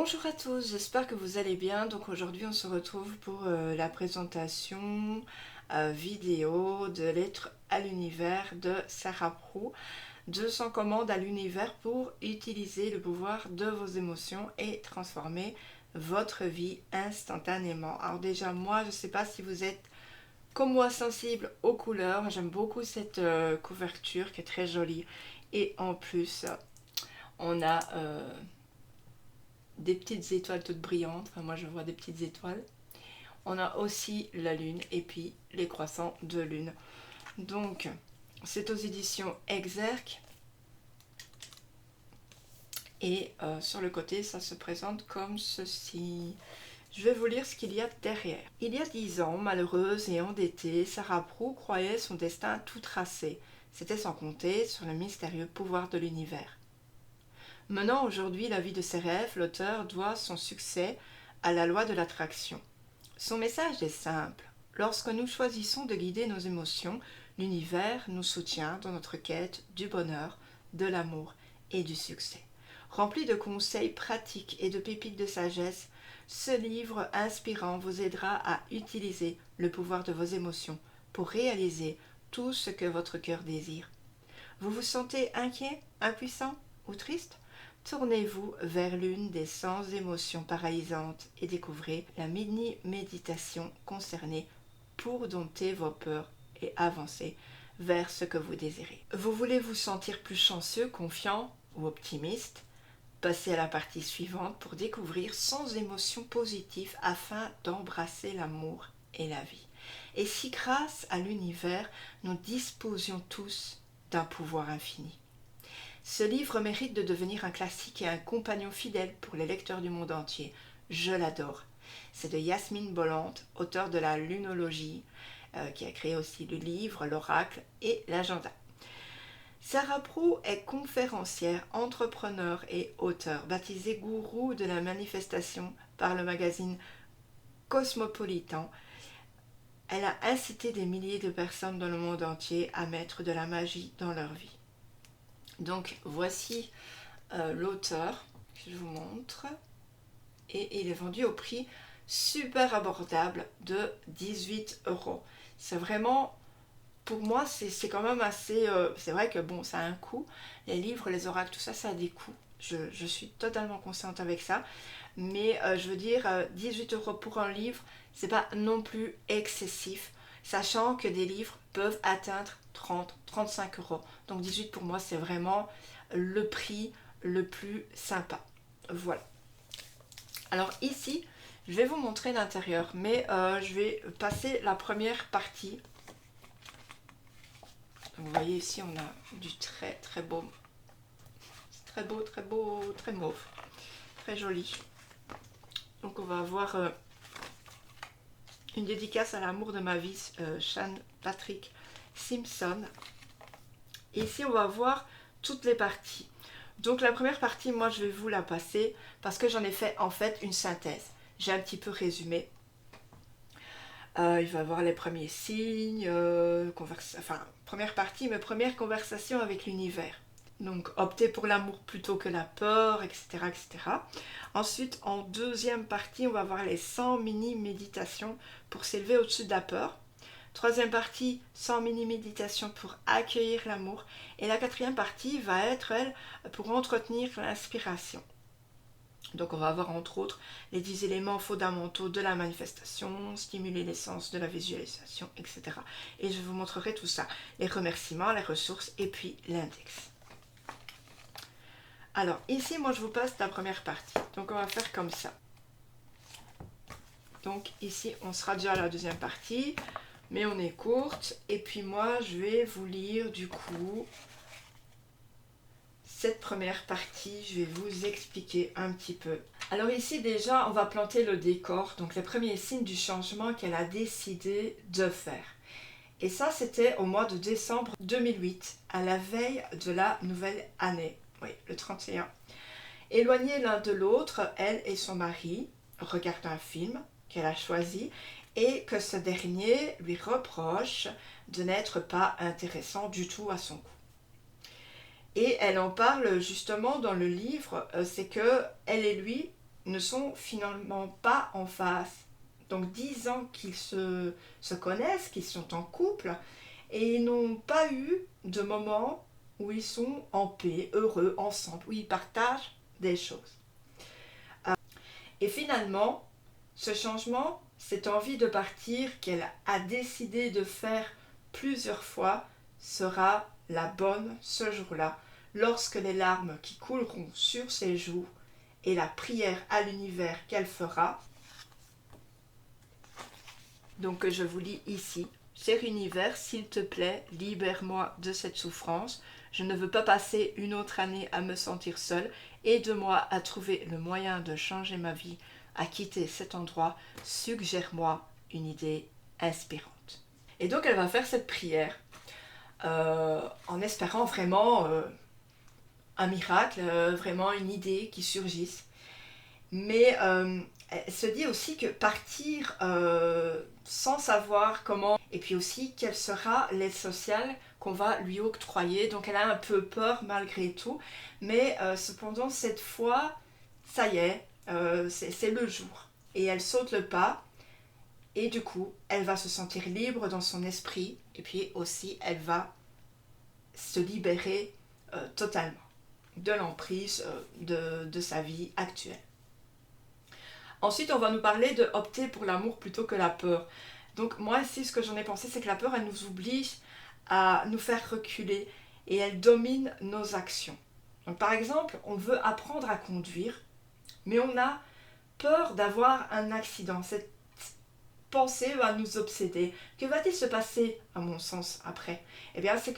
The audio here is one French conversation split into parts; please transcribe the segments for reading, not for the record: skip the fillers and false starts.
Bonjour à tous, j'espère que vous allez bien. Donc aujourd'hui on se retrouve pour la présentation vidéo de Lettres à l'univers de Sarah Prou. 200 commandes à l'univers pour utiliser le pouvoir de vos émotions et transformer votre vie instantanément. Alors déjà moi je ne sais pas si vous êtes comme moi sensible aux couleurs, j'aime beaucoup cette couverture qui est très jolie et en plus on a des petites étoiles toutes brillantes, enfin moi je vois des petites étoiles. On a aussi la lune et puis les croissants de lune. Donc c'est aux éditions Exergue et sur le côté ça se présente comme ceci. Je vais vous lire ce qu'il y a derrière. Il y a 10 ans, malheureuse et endettée, Sarah Prou croyait son destin tout tracé. C'était sans compter sur le mystérieux pouvoir de l'univers. Menant aujourd'hui la vie de ses rêves, l'auteur doit son succès à la loi de l'attraction. Son message est simple. Lorsque nous choisissons de guider nos émotions, l'univers nous soutient dans notre quête du bonheur, de l'amour et du succès. Rempli de conseils pratiques et de pépites de sagesse, ce livre inspirant vous aidera à utiliser le pouvoir de vos émotions pour réaliser tout ce que votre cœur désire. Vous vous sentez inquiet, impuissant ou triste ? Tournez-vous vers l'une des 100 émotions paralysantes et découvrez la mini-méditation concernée pour dompter vos peurs et avancer vers ce que vous désirez. Vous voulez vous sentir plus chanceux, confiant ou optimiste ? Passez à la partie suivante pour découvrir 100 émotions positives afin d'embrasser l'amour et la vie. Et si grâce à l'univers, nous disposions tous d'un pouvoir infini. Ce livre mérite de devenir un classique et un compagnon fidèle pour les lecteurs du monde entier. Je l'adore. C'est de Yasmine Bolland, auteure de la lunologie, qui a créé aussi le livre, l'oracle et l'agenda. Sarah Prou est conférencière, entrepreneur et auteure, baptisée gourou de la manifestation par le magazine Cosmopolitan. Elle a incité des milliers de personnes dans le monde entier à mettre de la magie dans leur vie. Donc voici l'auteur, je vous montre, et il est vendu au prix super abordable de 18 euros. C'est vraiment, pour moi, c'est quand même assez, c'est vrai que bon, ça a un coût, les livres, les oracles, tout ça, ça a des coûts. Je suis totalement consciente avec ça, mais je veux dire, 18 euros pour un livre, c'est pas non plus excessif, sachant que des livres peuvent atteindre 30, 35 euros. Donc 18 pour moi, c'est vraiment le prix le plus sympa. Voilà. Alors ici, je vais vous montrer l'intérieur, mais je vais passer la première partie. Donc, vous voyez ici, on a du très très beau. C'est très beau, très beau, très mauve. Très joli. Donc on va avoir une dédicace à l'amour de ma vie, Sean Patrick Simpson. Et ici on va voir toutes les parties. Donc la première partie, moi je vais vous la passer parce que j'en ai fait en fait une synthèse. J'ai un petit peu résumé. Il va y avoir les premiers signes, première partie, mes premières conversations avec l'univers. Donc opter pour l'amour plutôt que la peur, etc., etc. Ensuite, en deuxième partie, on va voir les 100 mini-méditations pour s'élever au-dessus de la peur. Troisième partie, 100 mini-méditations pour accueillir l'amour. Et la quatrième partie va être, elle, pour entretenir l'inspiration. Donc on va avoir entre autres les 10 éléments fondamentaux de la manifestation, stimuler l'essence de la visualisation, etc. Et je vous montrerai tout ça, les remerciements, les ressources et puis l'index. Alors ici, moi je vous passe la première partie. Donc on va faire comme ça. Donc ici, on sera déjà à la deuxième partie, mais on est courte. Et puis moi, je vais vous lire du coup cette première partie. Je vais vous expliquer un petit peu. Alors ici déjà, on va planter le décor. Donc les premiers signes du changement qu'elle a décidé de faire. Et ça, c'était au mois de décembre 2008, à la veille de la nouvelle année. Oui, le 31. Éloignés l'un de l'autre, elle et son mari regardent un film qu'elle a choisi et que ce dernier lui reproche de n'être pas intéressant du tout à son goût. Et elle en parle justement dans le livre, c'est que elle et lui ne sont finalement pas en phase. Donc 10 ans qu'ils se connaissent, qu'ils sont en couple, et ils n'ont pas eu de moment où ils sont en paix, heureux, ensemble, où ils partagent des choses. Et finalement, ce changement, cette envie de partir qu'elle a décidé de faire plusieurs fois, sera la bonne ce jour-là, lorsque les larmes qui couleront sur ses joues et la prière à l'univers qu'elle fera. Donc je vous lis ici. Cher univers, s'il te plaît, libère-moi de cette souffrance. Je ne veux pas passer une autre année à me sentir seule. Aide-moi à trouver le moyen de changer ma vie, à quitter cet endroit. Suggère-moi une idée inspirante. Et donc elle va faire cette prière en espérant vraiment un miracle, vraiment une idée qui surgisse. Mais elle se dit aussi que partir sans savoir comment, et puis aussi quelle sera l'aide sociale qu'on va lui octroyer. Donc elle a un peu peur malgré tout, mais cependant cette fois, ça y est, c'est le jour. Et elle saute le pas, et du coup, elle va se sentir libre dans son esprit, et puis aussi elle va se libérer totalement de l'emprise de sa vie actuelle. Ensuite, on va nous parler de opter pour l'amour plutôt que la peur. Donc moi ici, ce que j'en ai pensé, c'est que la peur, elle nous oblige à nous faire reculer et elle domine nos actions. Donc par exemple, on veut apprendre à conduire, mais on a peur d'avoir un accident. Cette pensée va nous obséder. Que va-t-il se passer, à mon sens, après? Eh bien, c'est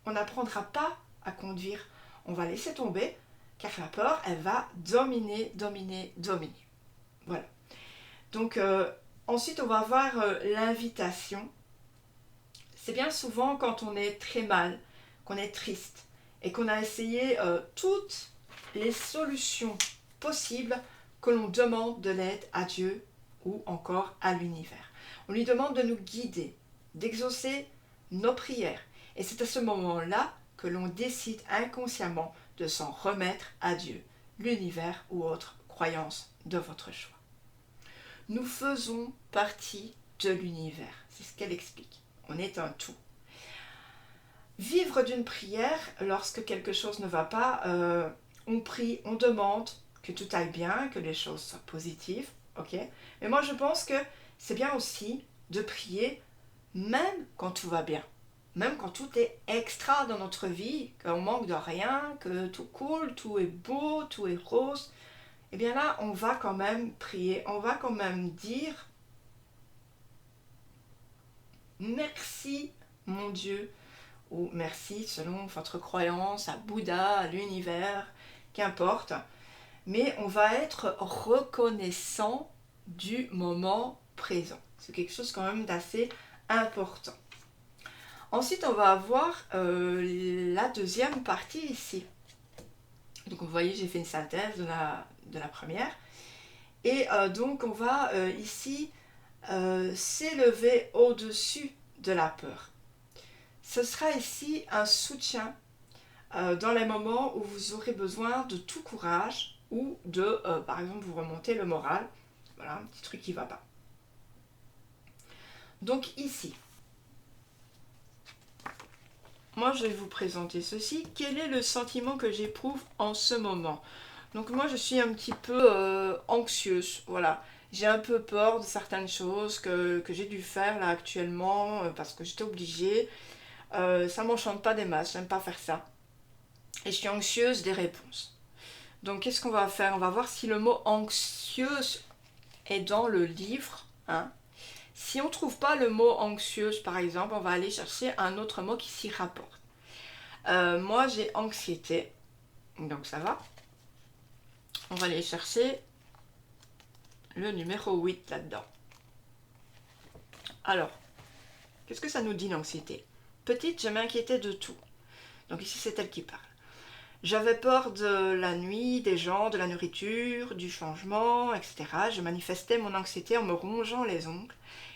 on n'apprendra pas à conduire. On va laisser tomber, car la peur, elle va dominer. Voilà. Donc ensuite on va voir l'invitation. C'est bien souvent quand on est très mal, qu'on est triste et qu'on a essayé toutes les solutions possibles que l'on demande de l'aide à Dieu ou encore à l'univers. On lui demande de nous guider, d'exaucer nos prières. Et c'est à ce moment-là que l'on décide inconsciemment de s'en remettre à Dieu, l'univers ou autre croyance de votre choix. Nous faisons partie de l'univers, c'est ce qu'elle explique. On est un tout. Vivre d'une prière, lorsque quelque chose ne va pas, on prie, on demande que tout aille bien, que les choses soient positives, ok. Mais moi je pense que c'est bien aussi de prier même quand tout va bien. Même quand tout est extra dans notre vie, qu'on manque de rien, que tout coule, tout est beau, tout est rose, et bien là, on va quand même prier, on va quand même dire merci mon Dieu, ou merci selon votre croyance à Bouddha, à l'univers, qu'importe, mais on va être reconnaissant du moment présent. C'est quelque chose quand même d'assez important. Ensuite, on va avoir la deuxième partie ici. Donc vous voyez, j'ai fait une synthèse de la première. Et donc on va ici s'élever au-dessus de la peur. Ce sera ici un soutien dans les moments où vous aurez besoin de tout courage ou de, par exemple, vous remonter le moral. Voilà, un petit truc qui ne va pas. Donc ici, moi je vais vous présenter ceci. Quel est le sentiment que j'éprouve en ce moment? Donc moi je suis un petit peu anxieuse, voilà. J'ai un peu peur de certaines choses que j'ai dû faire là actuellement parce que j'étais obligée. Ça m'enchante pas des masses, j'aime pas faire ça. Et je suis anxieuse des réponses. Donc qu'est-ce qu'on va faire? On va voir si le mot anxieuse est dans le livre. Hein. Si on ne trouve pas le mot anxieuse par exemple, on va aller chercher un autre mot qui s'y rapporte. Moi j'ai anxiété, donc ça va. On va aller chercher le numéro 8 là-dedans. Alors, qu'est-ce que ça nous dit l'anxiété? Petite, je m'inquiétais de tout. Donc ici, c'est elle qui parle. J'avais peur de la nuit, des gens, de la nourriture, du changement, etc. Je manifestais mon anxiété en me rongeant les ongles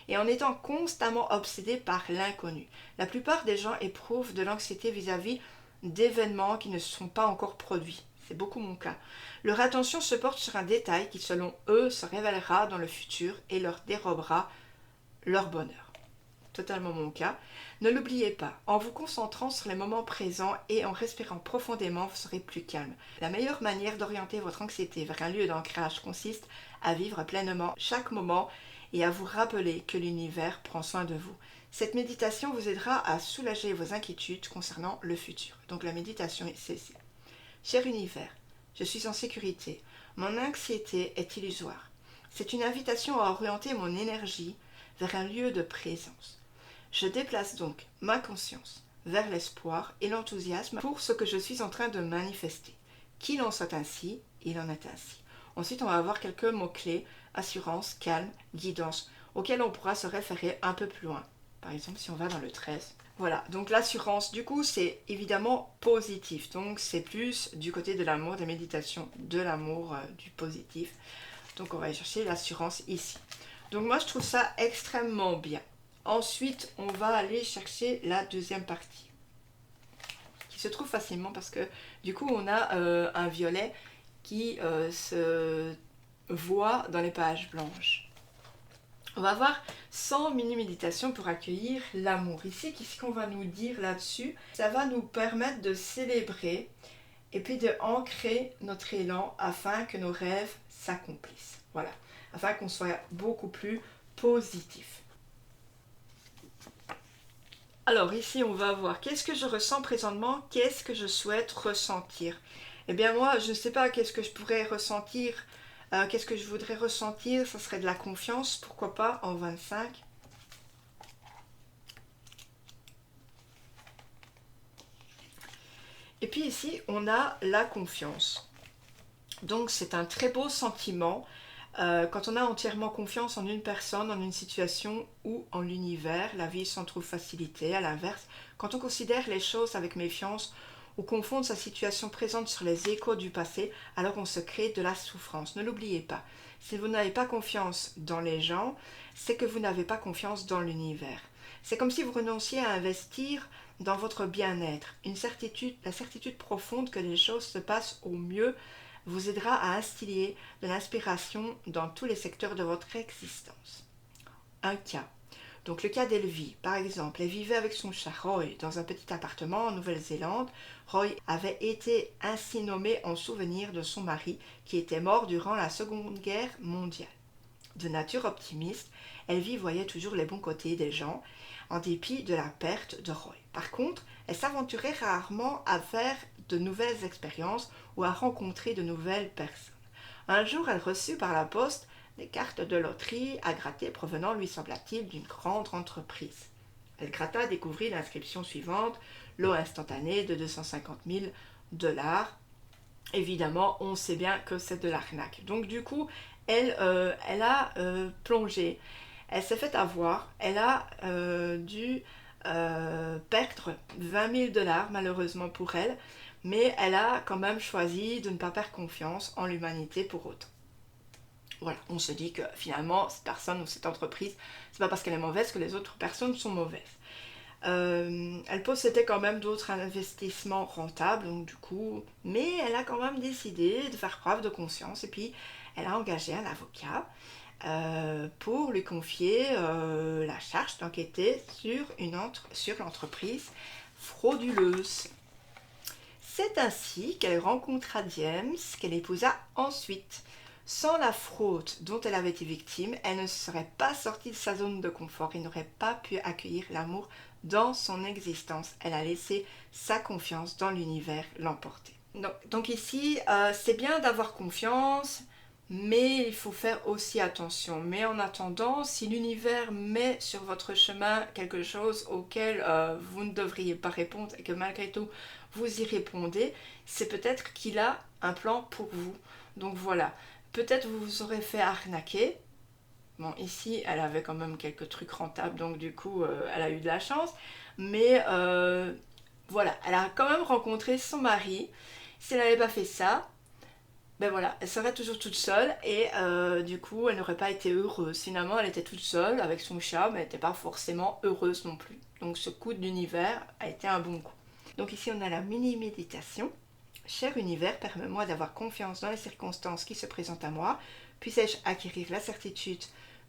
et en étant constamment obsédée par l'inconnu. La plupart des gens éprouvent de l'anxiété vis-à-vis d'événements qui ne se sont pas encore produits. C'est beaucoup mon cas. Leur attention se porte sur un détail qui, selon eux, se révélera dans le futur et leur dérobera leur bonheur. Totalement mon cas. Ne l'oubliez pas, en vous concentrant sur les moments présents et en respirant profondément, vous serez plus calme. La meilleure manière d'orienter votre anxiété vers un lieu d'ancrage consiste à vivre pleinement chaque moment et à vous rappeler que l'univers prend soin de vous. Cette méditation vous aidera à soulager vos inquiétudes concernant le futur. Donc la méditation est celle-ci. Cher univers, je suis en sécurité. Mon anxiété est illusoire. C'est une invitation à orienter mon énergie vers un lieu de présence. Je déplace donc ma conscience vers l'espoir et l'enthousiasme pour ce que je suis en train de manifester. Qu'il en soit ainsi, il en est ainsi. Ensuite, on va avoir quelques mots-clés, assurance, calme, guidance, auxquels on pourra se référer un peu plus loin. Par exemple, si on va dans le 13. Voilà, donc l'assurance, du coup, c'est évidemment positif. Donc, c'est plus du côté de l'amour, des méditations, de l'amour, du positif. Donc, on va aller chercher l'assurance ici. Donc, moi, je trouve ça extrêmement bien. Ensuite, on va aller chercher la deuxième partie, qui se trouve facilement parce que, du coup, on a un violet qui se voit dans les pages blanches. On va voir 100 mini-méditations pour accueillir l'amour. Ici, qu'est-ce qu'on va nous dire là-dessus? Ça va nous permettre de célébrer et puis de ancrer notre élan afin que nos rêves s'accomplissent. Voilà, afin qu'on soit beaucoup plus positif. Alors ici, on va voir qu'est-ce que je ressens présentement, qu'est-ce que je souhaite ressentir. Eh bien moi, je ne sais pas qu'est-ce que je pourrais ressentir. Qu'est-ce que je voudrais ressentir? Ça serait de la confiance, pourquoi pas, en 25. Et puis ici, on a la confiance. Donc c'est un très beau sentiment quand on a entièrement confiance en une personne, en une situation ou en l'univers. La vie s'en trouve facilitée. À l'inverse, quand on considère les choses avec méfiance, ou confondre sa situation présente sur les échos du passé, alors on se crée de la souffrance. Ne l'oubliez pas, si vous n'avez pas confiance dans les gens, c'est que vous n'avez pas confiance dans l'univers. C'est comme si vous renonciez à investir dans votre bien-être. La certitude profonde que les choses se passent au mieux vous aidera à instiller de l'inspiration dans tous les secteurs de votre existence. Un cas. Donc le cas d'Elvie, par exemple, elle vivait avec son chat Roy dans un petit appartement en Nouvelle-Zélande. Roy avait été ainsi nommé en souvenir de son mari qui était mort durant la Seconde Guerre mondiale. De nature optimiste, Elvie voyait toujours les bons côtés des gens, en dépit de la perte de Roy. Par contre, elle s'aventurait rarement à faire de nouvelles expériences ou à rencontrer de nouvelles personnes. Un jour, elle reçut par la poste des cartes de loterie à gratter provenant, lui sembla-t-il, d'une grande entreprise. Elle gratta et découvrit l'inscription suivante, lot instantané de 250 000 $. Évidemment, on sait bien que c'est de l'arnaque. Donc du coup, elle a plongé, elle s'est fait avoir, elle a dû perdre 20 000 $ malheureusement pour elle, mais elle a quand même choisi de ne pas perdre confiance en l'humanité pour autant. Voilà, on se dit que finalement, cette personne ou cette entreprise, c'est pas parce qu'elle est mauvaise que les autres personnes sont mauvaises. Elle possédait quand même d'autres investissements rentables, donc du coup, mais elle a quand même décidé de faire preuve de conscience et puis elle a engagé un avocat pour lui confier la charge d'enquêter sur l'entreprise frauduleuse. C'est ainsi qu'elle rencontra James, qu'elle épousa ensuite. Sans la fraude dont elle avait été victime, elle ne serait pas sortie de sa zone de confort et n'aurait pas pu accueillir l'amour dans son existence. Elle a laissé sa confiance dans l'univers l'emporter. Donc ici, c'est bien d'avoir confiance, mais il faut faire aussi attention. Mais en attendant, si l'univers met sur votre chemin quelque chose auquel vous ne devriez pas répondre et que malgré tout vous y répondez, c'est peut-être qu'il a un plan pour vous. Donc voilà. Peut-être vous vous aurez fait arnaquer. Bon, ici, elle avait quand même quelques trucs rentables, donc du coup, elle a eu de la chance. Mais voilà, elle a quand même rencontré son mari. Si elle n'avait pas fait ça, ben voilà, elle serait toujours toute seule et du coup, elle n'aurait pas été heureuse. Finalement, elle était toute seule avec son chat, mais elle n'était pas forcément heureuse non plus. Donc ce coup de l'univers a été un bon coup. Donc ici, on a la mini-méditation. Cher univers, permets-moi d'avoir confiance dans les circonstances qui se présentent à moi. Puissé-je acquérir la certitude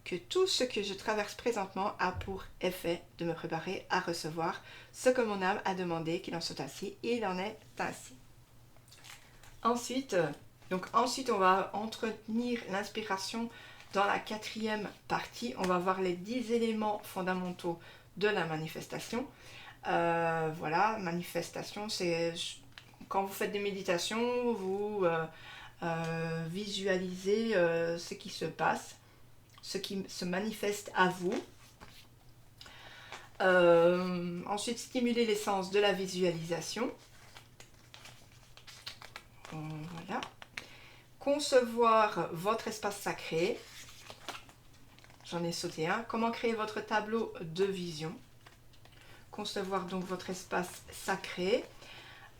que tout ce que je traverse présentement a pour effet de me préparer à recevoir ce que mon âme a demandé, qu'il en soit ainsi, et il en est ainsi. Ensuite, on va entretenir l'inspiration dans la 4e partie. On va voir les 10 éléments fondamentaux de la manifestation. Voilà, manifestation, c'est quand vous faites des méditations, vous visualisez ce qui se passe, ce qui se manifeste à vous. Ensuite, stimuler l'essence de la visualisation. Voilà. Concevoir votre espace sacré. J'en ai sauté un. Comment créer votre tableau de vision. Concevoir donc votre espace sacré.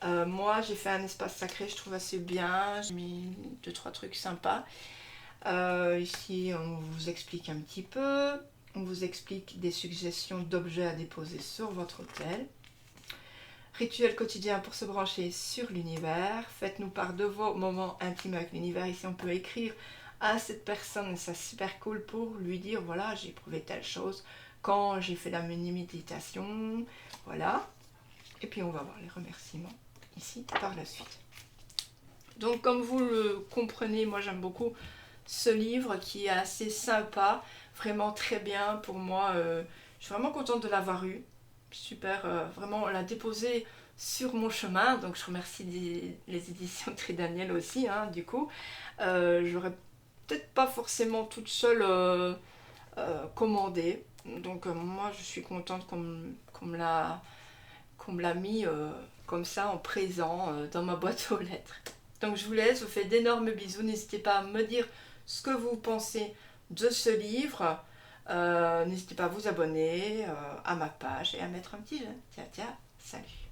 Moi, j'ai fait un espace sacré, je trouve assez bien. J'ai mis 2-3 trucs sympas. Ici, on vous explique un petit peu. On vous explique des suggestions d'objets à déposer sur votre autel. Rituel quotidien pour se brancher sur l'univers. Faites-nous part de vos moments intimes avec l'univers. Ici, on peut écrire à cette personne, c'est super cool, pour lui dire, voilà, j'ai éprouvé telle chose quand j'ai fait la méditation. Voilà. Et puis, on va voir les remerciements ici par la suite. Donc, comme vous le comprenez, moi, j'aime beaucoup ce livre qui est assez sympa, vraiment très bien pour moi. Je suis vraiment contente de l'avoir eu. Super, vraiment, on l'a déposé sur mon chemin, donc je remercie les éditions Tridaniel aussi, hein, du coup. J'aurais peut-être pas forcément toute seule commandé, donc moi je suis contente qu'on me l'a mis comme ça en présent dans ma boîte aux lettres. Donc je vous laisse, je vous fais d'énormes bisous, n'hésitez pas à me dire ce que vous pensez de ce livre. N'hésitez pas à vous abonner à ma page et à mettre un petit j'aime. Tiens, salut.